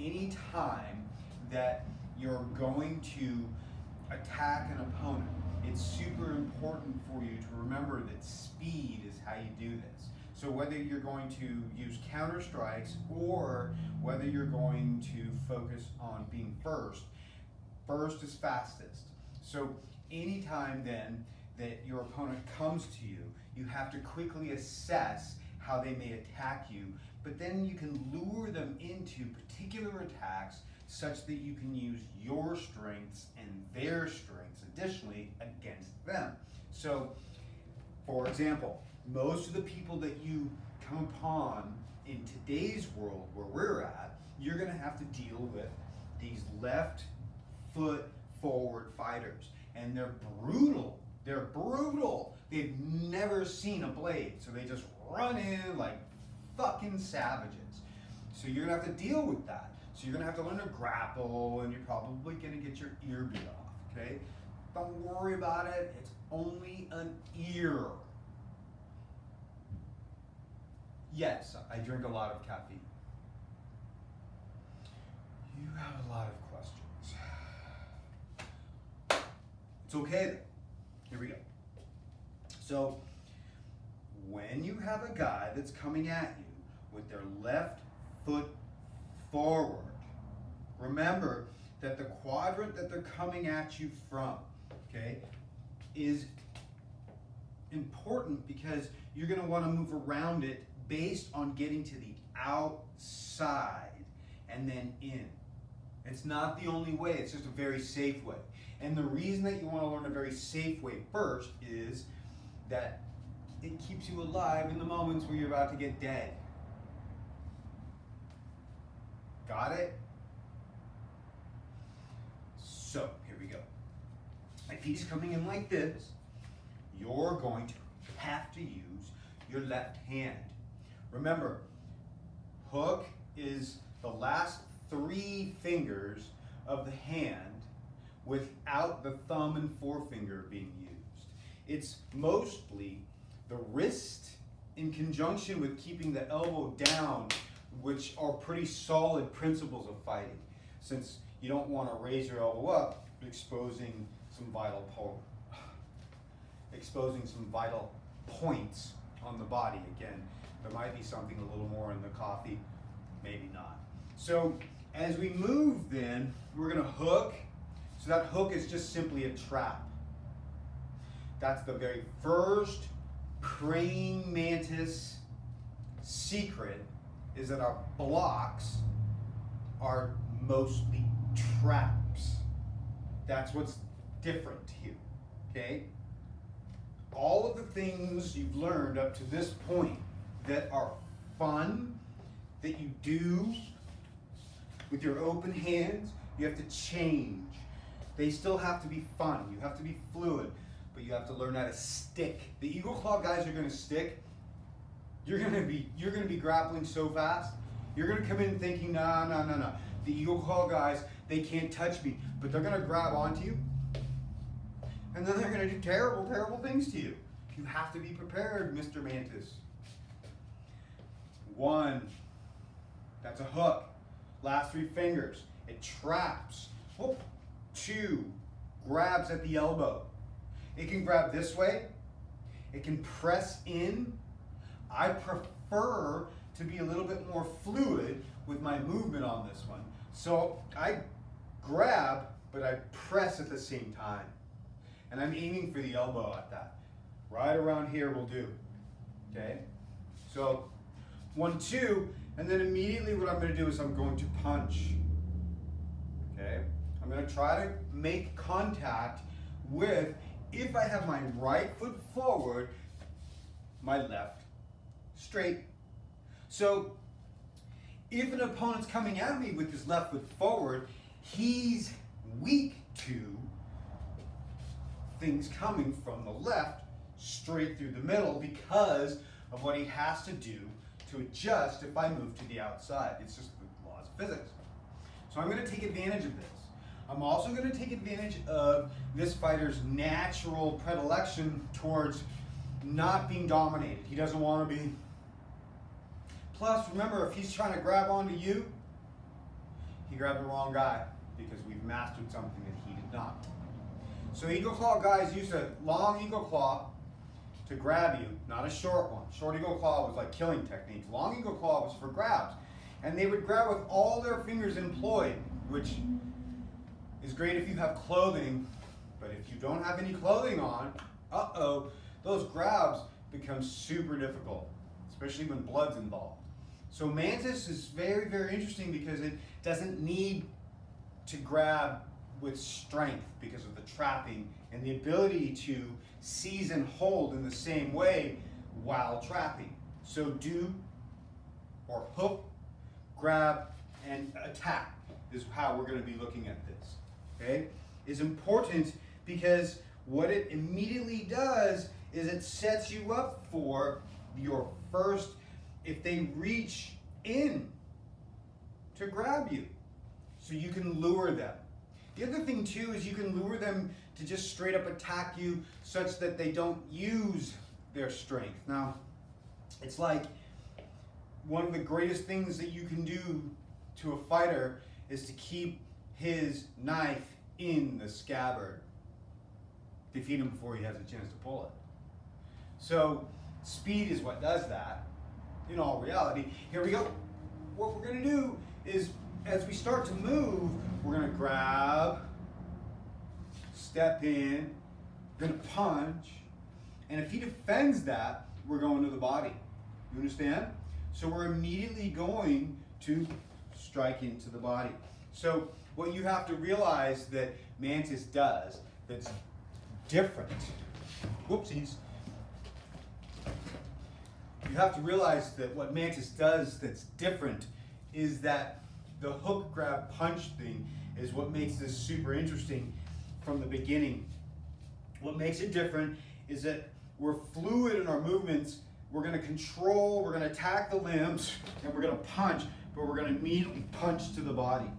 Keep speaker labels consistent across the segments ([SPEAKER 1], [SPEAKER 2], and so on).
[SPEAKER 1] any time that you're going to attack an opponent, it's super important for you to remember that speed is how you do this. So whether you're going to use counter strikes or whether you're going to focus on being first, first is fastest. So anytime then that your opponent comes to you, you have to quickly assess how they may attack you, but then you can lure them into particular attacks such that you can use your strengths and their strengths additionally against them. So, for example, most of the people that you come upon in today's world where we're at, you're going to have to deal with these left foot forward fighters, and they're brutal. They're brutal. They've never seen a blade, so they just run in like fucking savages. So you're gonna have to deal with that. So you're gonna have to learn to grapple, and you're probably gonna get your ear beat off, okay? Don't worry about it, it's only an ear. Yes, I drink a lot of caffeine. You have a lot of questions. It's okay though. Here we go. So, when you have a guy that's coming at you with their left foot forward, remember that the quadrant that they're coming at you from, okay, is important because you're going to want to move around it based on getting to the outside and then in. It's not the only way, it's just a very safe way. And the reason that you want to learn a very safe way first is that it keeps you alive in the moments where you're about to get dead. Got it? So, here we go. If he's coming in like this, you're going to have to use your left hand. Remember, hook is the last 3 fingers of the hand without the thumb and forefinger being used. It's mostly the wrist in conjunction with keeping the elbow down, which are pretty solid principles of fighting, since you don't want to raise your elbow up, exposing some vital points on the body. Again, there might be something a little more in the coffee, maybe not. So as we move then, we're going to hook. So that hook is just simply a trap. That's the very first praying mantis secret, is that our blocks are mostly traps. That's what's different here, okay? All of the things you've learned up to this point that are fun, that you do with your open hands, you have to change. They still have to be fun. You have to be fluid, but you have to learn how to stick. The eagle claw guys are going to stick. You're going to be grappling so fast. You're going to come in thinking, no. The eagle claw guys, they can't touch me, but they're going to grab onto you, and then they're going to do terrible, terrible things to you. You have to be prepared, Mr. Mantis. 1, that's a hook. Last 3 fingers, it traps. Whoop. 2, grabs at the elbow. It can grab this way. It can press in. I prefer to be a little bit more fluid with my movement on this one. So I grab, but I press at the same time. And I'm aiming for the elbow at that. Right around here will do. Okay? So 1, 2, and then immediately what I'm going to do is I'm going to punch. Okay? I'm going to try to make contact with, if I have my right foot forward, my left straight. So if an opponent's coming at me with his left foot forward, he's weak to things coming from the left straight through the middle because of what he has to do to adjust if I move to the outside. It's just the laws of physics. So I'm going to take advantage of this. I'm also going to take advantage of this fighter's natural predilection towards not being dominated. He doesn't want to be. Plus, remember, if he's trying to grab onto you, he grabbed the wrong guy because we've mastered something that he did not. So eagle claw guys used a long eagle claw to grab you, not a short one. Short eagle claw was like killing techniques. Long eagle claw was for grabs. And they would grab with all their fingers employed, which is great if you have clothing, but if you don't have any clothing on, those grabs become super difficult, especially when blood's involved. So Mantis is very, very interesting because it doesn't need to grab with strength because of the trapping and the ability to seize and hold in the same way while trapping. So do or hook, grab, and attack is how we're going to be looking at this. Okay? Is important because what it immediately does is it sets you up for your first, if they reach in to grab you, so you can lure them. The other thing too is you can lure them to just straight up attack you such that they don't use their strength. Now, it's like one of the greatest things that you can do to a fighter is to keep his knife in the scabbard. Defeat him before he has a chance to pull it. So speed is what does that. In all reality, here we go. What we're going to do is, as we start to move, we're going to grab, step in, going to punch, and if he defends that, we're going to the body. You understand? So we're immediately going to strike into the body. So what you have to realize that Mantis does that's different, whoopsies, you have to realize that what Mantis does that's different is that the hook, grab, punch thing is what makes this super interesting from the beginning. What makes it different is that we're fluid in our movements. We're going to control, we're going to attack the limbs, and we're going to punch, but we're going to immediately punch to the body.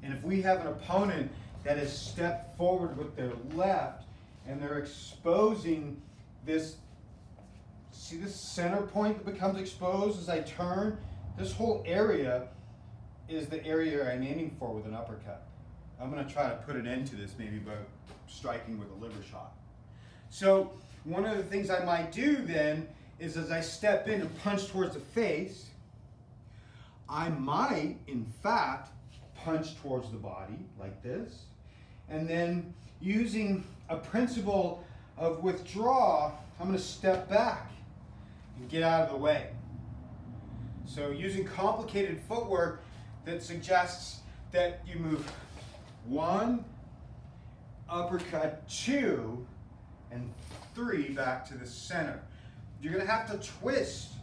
[SPEAKER 1] And if we have an opponent that has stepped forward with their left and they're exposing this, see this center point that becomes exposed as I turn? This whole area is the area I'm aiming for with an uppercut. I'm going to try to put an end to this maybe by striking with a liver shot. So one of the things I might do then is as I step in and punch towards the face, I might, in fact, punch towards the body like this. And then using a principle of withdraw, I'm going to step back and get out of the way. So using complicated footwork that suggests that you move 1, uppercut 2, and 3 back to the center. You're going to have to twist.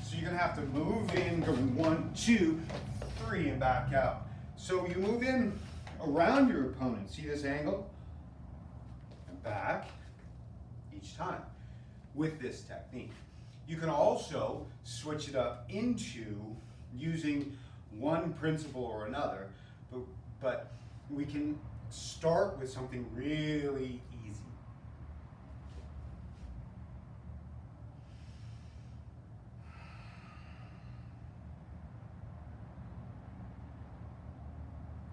[SPEAKER 1] So you're going to have to move in, go 1, 2, 3, and back out. So you move in around your opponent. See this angle? And back each time with this technique. You can also switch it up into using one principle or another, but we can start with something really easy.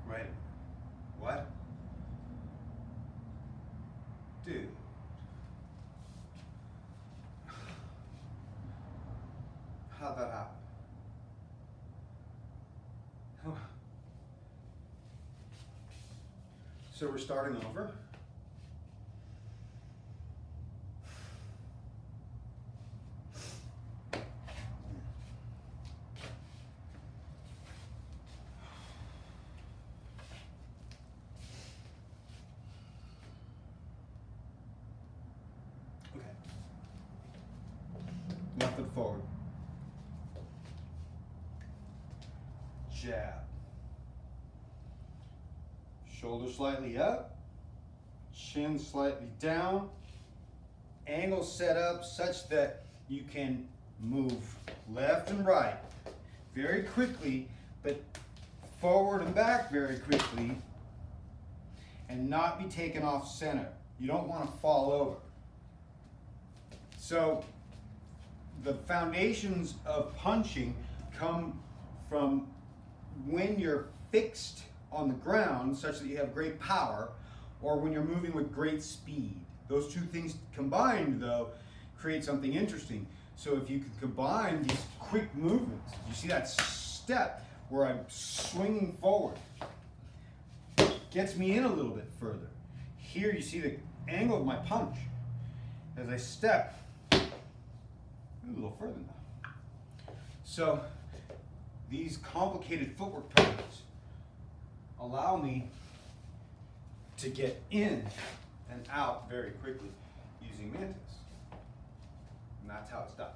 [SPEAKER 1] Right? What? Dude. How'd that happen? So we're starting over. Okay. Left foot forward. Jab. Shoulder slightly up, chin slightly down, angle set up such that you can move left and right very quickly, but forward and back very quickly, and not be taken off center. You don't want to fall over. So the foundations of punching come from when you're fixed on the ground such that you have great power, or when you're moving with great speed. Those two things combined, though, create something interesting. So if you can combine these quick movements, you see that step where I'm swinging forward, gets me in a little bit further. Here you see the angle of my punch. As I step, a little further now. So these complicated footwork patterns allow me to get in and out very quickly using Mantis. And that's how it's done.